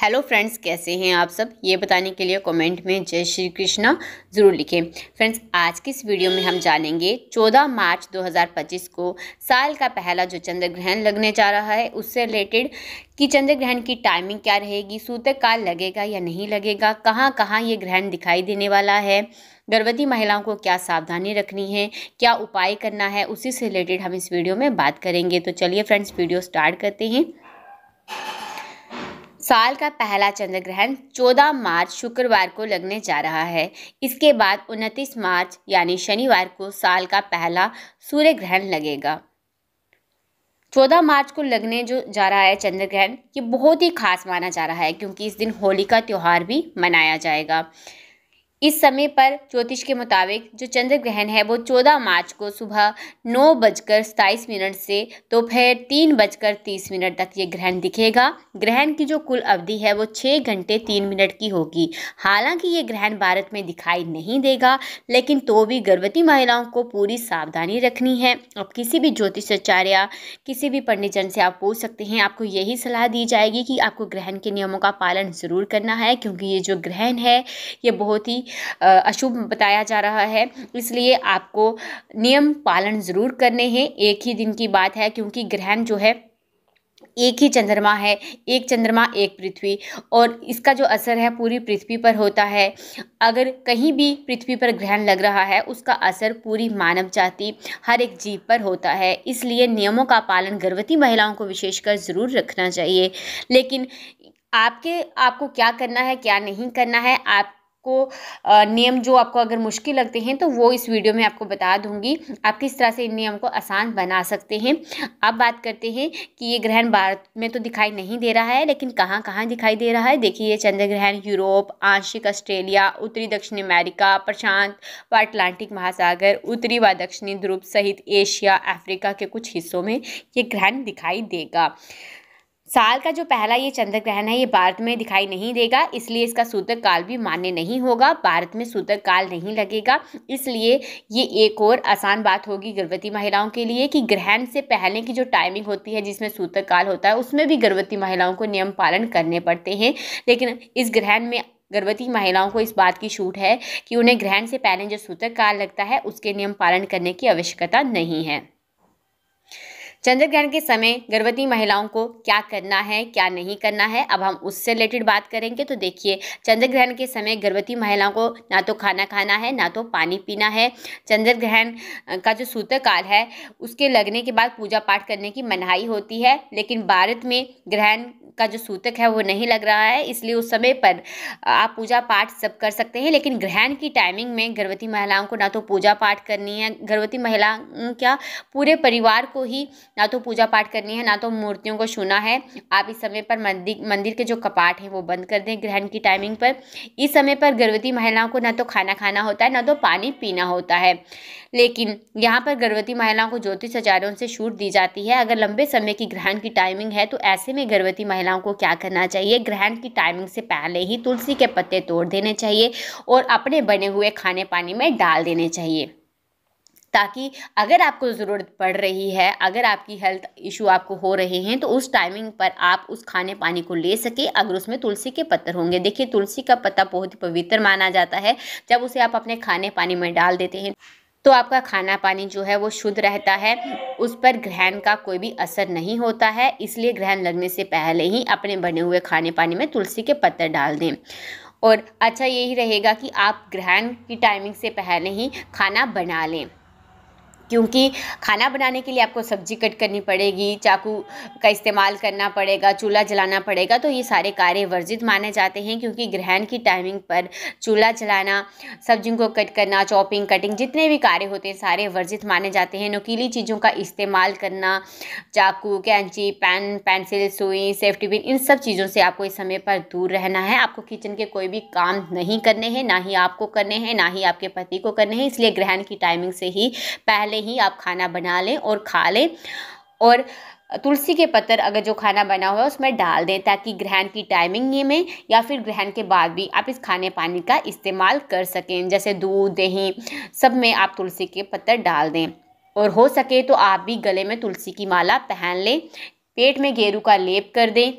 Hello friends, कैसे हैं आप सब? ये बताने के लिए कमेंट में जय श्री कृष्णा ज़रूर लिखें। फ्रेंड्स, आज की इस वीडियो में हम जानेंगे 14 मार्च 2025 को साल का पहला जो चंद्र ग्रहण लगने जा रहा है उससे रिलेटेड कि चंद्र ग्रहण की टाइमिंग क्या रहेगी, सूतक काल लगेगा या नहीं लगेगा, कहाँ कहाँ ये ग्रहण दिखाई देने वाला है, गर्भवती महिलाओं को क्या सावधानी रखनी है, क्या उपाय करना है, उसी से रिलेटेड हम इस वीडियो में बात करेंगे। तो चलिए फ्रेंड्स, वीडियो स्टार्ट करते हैं। साल का पहला चंद्र ग्रहण 14 मार्च शुक्रवार को लगने जा रहा है। इसके बाद 29 मार्च यानी शनिवार को साल का पहला सूर्य ग्रहण लगेगा। 14 मार्च को लगने जो जा रहा है चंद्र ग्रहण, ये बहुत ही खास माना जा रहा है क्योंकि इस दिन होली का त्यौहार भी मनाया जाएगा। इस समय पर ज्योतिष के मुताबिक जो चंद्र ग्रहण है वो 14 मार्च को सुबह 9:27 से दोपहर 3:30 तक ये ग्रहण दिखेगा। ग्रहण की जो कुल अवधि है वो 6 घंटे 3 मिनट की होगी। हालांकि ये ग्रहण भारत में दिखाई नहीं देगा, लेकिन तो भी गर्भवती महिलाओं को पूरी सावधानी रखनी है। अब किसी भी ज्योतिषाचार्य, किसी भी पंडितजन से आप पूछ सकते हैं। आपको यही सलाह दी जाएगी कि आपको ग्रहण के नियमों का पालन ज़रूर करना है, क्योंकि ये जो ग्रहण है ये बहुत ही अशुभ बताया जा रहा है। इसलिए आपको नियम पालन ज़रूर करने हैं। एक ही दिन की बात है क्योंकि ग्रहण जो है एक ही चंद्रमा है, एक चंद्रमा एक पृथ्वी, और इसका जो असर है पूरी पृथ्वी पर होता है। अगर कहीं भी पृथ्वी पर ग्रहण लग रहा है उसका असर पूरी मानव जाति, हर एक जीव पर होता है। इसलिए नियमों का पालन गर्भवती महिलाओं को विशेषकर ज़रूर रखना चाहिए। लेकिन आपको क्या करना है, क्या नहीं करना है, आपको नियम जो आपको अगर मुश्किल लगते हैं तो वो इस वीडियो में आपको बता दूंगी। आप किस तरह से इन नियम को आसान बना सकते हैं। अब बात करते हैं कि ये ग्रहण भारत में तो दिखाई नहीं दे रहा है, लेकिन कहाँ कहाँ दिखाई दे रहा है। देखिए, ये चंद्र ग्रहण यूरोप, आंशिक ऑस्ट्रेलिया, उत्तरी दक्षिण अमेरिका, प्रशांत व अटलांटिक महासागर, उत्तरी व दक्षिणी ध्रुव सहित एशिया, अफ्रीका के कुछ हिस्सों में ये ग्रहण दिखाई देगा। साल का जो पहला ये चंद्र ग्रहण है ये भारत में दिखाई नहीं देगा, इसलिए इसका सूतक काल भी मान्य नहीं होगा। भारत में सूतक काल नहीं लगेगा। इसलिए ये एक और आसान बात होगी गर्भवती महिलाओं के लिए कि ग्रहण से पहले की जो टाइमिंग होती है जिसमें सूतक काल होता है उसमें भी गर्भवती महिलाओं को नियम पालन करने पड़ते हैं। लेकिन इस ग्रहण में गर्भवती महिलाओं को इस बात की छूट है कि उन्हें ग्रहण से पहले जो सूतक काल लगता है उसके नियम पालन करने की आवश्यकता नहीं है। चंद्र ग्रहण के समय गर्भवती महिलाओं को क्या करना है, क्या नहीं करना है, अब हम उससे रिलेटेड बात करेंगे। तो देखिए, चंद्र ग्रहण के समय गर्भवती महिलाओं को ना तो खाना खाना है, ना तो पानी पीना है। चंद्र ग्रहण का जो सूतक काल है उसके लगने के बाद पूजा पाठ करने की मनाही होती है। लेकिन भारत में ग्रहण का जो सूतक है वो नहीं लग रहा है, इसलिए उस समय पर आप पूजा पाठ सब कर सकते हैं। लेकिन ग्रहण की टाइमिंग में गर्भवती महिलाओं को ना तो पूजा पाठ करनी है, गर्भवती महिला क्या पूरे परिवार को ही ना तो पूजा पाठ करनी है, ना तो मूर्तियों को छूना है। आप इस समय पर मंदिर के जो कपाट हैं वो बंद कर दें ग्रहण की टाइमिंग पर। इस समय पर गर्भवती महिलाओं को ना तो खाना खाना होता है, ना तो पानी पीना होता है। लेकिन यहाँ पर गर्भवती महिलाओं को ज्योतिषाचार्यों से छूट दी जाती है। अगर लंबे समय की ग्रहण की टाइमिंग है तो ऐसे में गर्भवती महिलाओं को क्या करना चाहिए, ग्रहण की टाइमिंग से पहले ही तुलसी के पत्ते तोड़ देने चाहिए और अपने बने हुए खाने पानी में डाल देने चाहिए, ताकि अगर आपको ज़रूरत पड़ रही है, अगर आपकी हेल्थ इशू आपको हो रहे हैं तो उस टाइमिंग पर आप उस खाने पानी को ले सके अगर उसमें तुलसी के पत्ते होंगे। देखिए, तुलसी का पत्ता बहुत ही पवित्र माना जाता है। जब उसे आप अपने खाने पानी में डाल देते हैं तो आपका खाना पानी जो है वो शुद्ध रहता है, उस पर ग्रहण का कोई भी असर नहीं होता है। इसलिए ग्रहण लगने से पहले ही अपने बने हुए खाने पानी में तुलसी के पत्ते डाल दें। और अच्छा यही रहेगा कि आप ग्रहण की टाइमिंग से पहले ही खाना बना लें, क्योंकि खाना बनाने के लिए आपको सब्जी कट करनी पड़ेगी, चाकू का इस्तेमाल करना पड़ेगा, चूल्हा जलाना पड़ेगा। तो ये सारे कार्य वर्जित माने जाते हैं, क्योंकि ग्रहण की टाइमिंग पर चूल्हा जलाना, सब्जियों को कट करना, चॉपिंग, कटिंग, जितने भी कार्य होते हैं सारे वर्जित माने जाते हैं। नुकीली चीज़ों का इस्तेमाल करना, चाकू, कैंची, पेन, पेंसिल, सुई, सेफ्टी पिन, इन सब चीज़ों से आपको इस समय पर दूर रहना है। आपको किचन के कोई भी काम नहीं करने हैं, ना ही आपको करने हैं, ना ही आपके पति को करने हैं। इसलिए ग्रहण की टाइमिंग से ही पहले ही आप खाना बना लें और खा लें, और तुलसी के पत्तर अगर जो खाना बना हुआ है उसमें डाल दें, ताकि ग्रहण की टाइमिंग में या फिर ग्रहण के बाद भी आप इस खाने पानी का इस्तेमाल कर सकें। जैसे दूध, दही, सब में आप तुलसी के पत्तर डाल दें। और हो सके तो आप भी गले में तुलसी की माला पहन लें, पेट में गेरू का लेप कर दें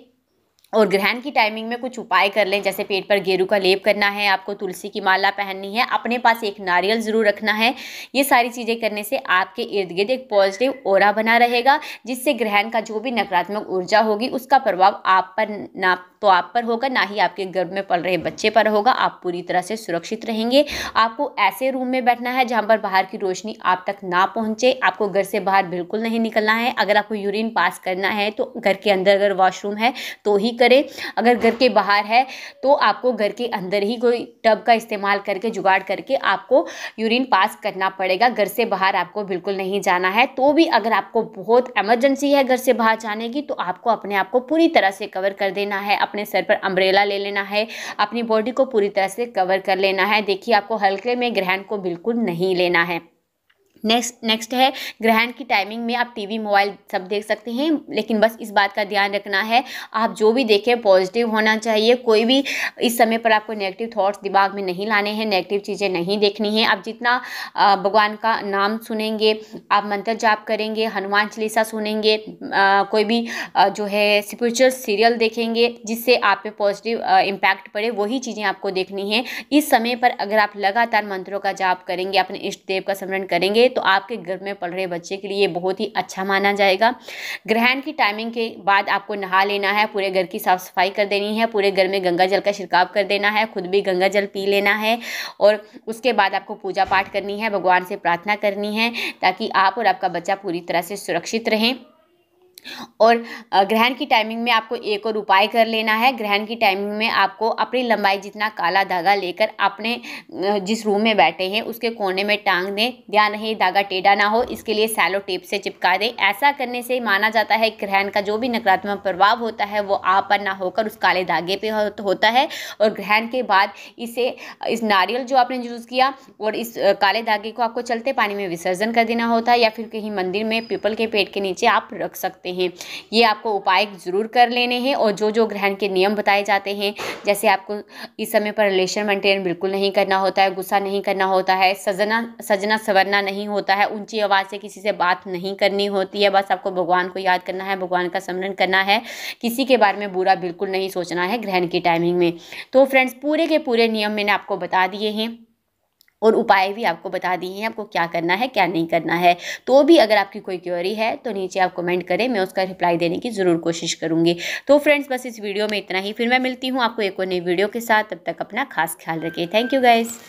और ग्रहण की टाइमिंग में कुछ उपाय कर लें, जैसे पेट पर गेरू का लेप करना है, आपको तुलसी की माला पहननी है, अपने पास एक नारियल ज़रूर रखना है। ये सारी चीज़ें करने से आपके इर्द गिर्द एक पॉजिटिव ऑरा बना रहेगा, जिससे ग्रहण का जो भी नकारात्मक ऊर्जा होगी उसका प्रभाव आप पर ना तो आप पर होगा, ना ही आपके गर्भ में पल रहे बच्चे पर होगा। आप पूरी तरह से सुरक्षित रहेंगे। आपको ऐसे रूम में बैठना है जहाँ पर बाहर की रोशनी आप तक ना पहुँचे। आपको घर से बाहर बिल्कुल नहीं निकलना है। अगर आपको यूरिन पास करना है तो घर के अंदर अगर वॉशरूम है तो ही करें। अगर घर के बाहर है तो आपको घर के अंदर ही कोई टब का इस्तेमाल करके, जुगाड़ करके आपको यूरिन पास करना पड़ेगा। घर से बाहर आपको बिल्कुल नहीं जाना है। तो भी अगर आपको बहुत इमरजेंसी है घर से बाहर जाने की, तो आपको अपने आप को पूरी तरह से कवर कर देना है। अपने सर पर अम्ब्रेला ले लेना है, अपनी बॉडी को पूरी तरह से कवर कर लेना है। देखिए, आपको हल्के में ग्रहण को बिल्कुल नहीं लेना है। नेक्स्ट है, ग्रहण की टाइमिंग में आप टीवी मोबाइल सब देख सकते हैं, लेकिन बस इस बात का ध्यान रखना है आप जो भी देखें पॉजिटिव होना चाहिए। कोई भी इस समय पर आपको नेगेटिव थॉट्स दिमाग में नहीं लाने हैं, नेगेटिव चीज़ें नहीं देखनी है। आप जितना भगवान का नाम सुनेंगे, आप मंत्र जाप करेंगे, हनुमान चालीसा सुनेंगे, कोई भी जो है स्पिरिचुअल सीरियल देखेंगे जिससे आप पे पॉजिटिव इम्पैक्ट पड़े, वही चीज़ें आपको देखनी है। इस समय पर अगर आप लगातार मंत्रों का जाप करेंगे, अपने इष्ट देव का स्मरण करेंगे, तो आपके घर में पल रहे बच्चे के लिए बहुत ही अच्छा माना जाएगा। ग्रहण की टाइमिंग के बाद आपको नहा लेना है, पूरे घर की साफ सफाई कर देनी है, पूरे घर में गंगा जल का छिड़काव कर देना है, खुद भी गंगा जल पी लेना है, और उसके बाद आपको पूजा पाठ करनी है, भगवान से प्रार्थना करनी है ताकि आप और आपका बच्चा पूरी तरह से सुरक्षित रहें। और ग्रहण की टाइमिंग में आपको एक और उपाय कर लेना है। ग्रहण की टाइमिंग में आपको अपनी लंबाई जितना काला धागा लेकर अपने जिस रूम में बैठे हैं उसके कोने में टांग दें। ध्यान रहे धागा टेढ़ा ना हो, इसके लिए सैलो टेप से चिपका दें। ऐसा करने से माना जाता है ग्रहण का जो भी नकारात्मक प्रभाव होता है वो आप पर ना होकर उस काले धागे पे होता है। और ग्रहण के बाद इस नारियल जो आपने यूज़ किया और इस काले धागे को आपको चलते पानी में विसर्जन कर देना होता है, या फिर कहीं मंदिर में पीपल के पेड़ के नीचे आप रख सकते हैं। ये आपको उपाय जरूर कर लेने हैं। और जो ग्रहण के नियम बताए जाते हैं, जैसे आपको इस समय पर रिलेशन मेंटेन बिल्कुल नहीं करना होता है, गुस्सा नहीं करना होता है, सजना संवरना नहीं होता है, ऊंची आवाज़ से किसी से बात नहीं करनी होती है, बस आपको भगवान को याद करना है, भगवान का स्मरण करना है, किसी के बारे में बुरा बिल्कुल नहीं सोचना है ग्रहण की टाइमिंग में। तो फ्रेंड्स, पूरे के पूरे नियम मैंने आपको बता दिए हैं और उपाय भी आपको बता दिए हैं आपको क्या करना है क्या नहीं करना है। तो भी अगर आपकी कोई क्वेरी है तो नीचे आप कमेंट करें, मैं उसका रिप्लाई देने की ज़रूर कोशिश करूँगी। तो फ्रेंड्स, बस इस वीडियो में इतना ही। फिर मैं मिलती हूँ आपको एक और नई वीडियो के साथ। तब तक अपना खास ख्याल रखिए। Thank you guys.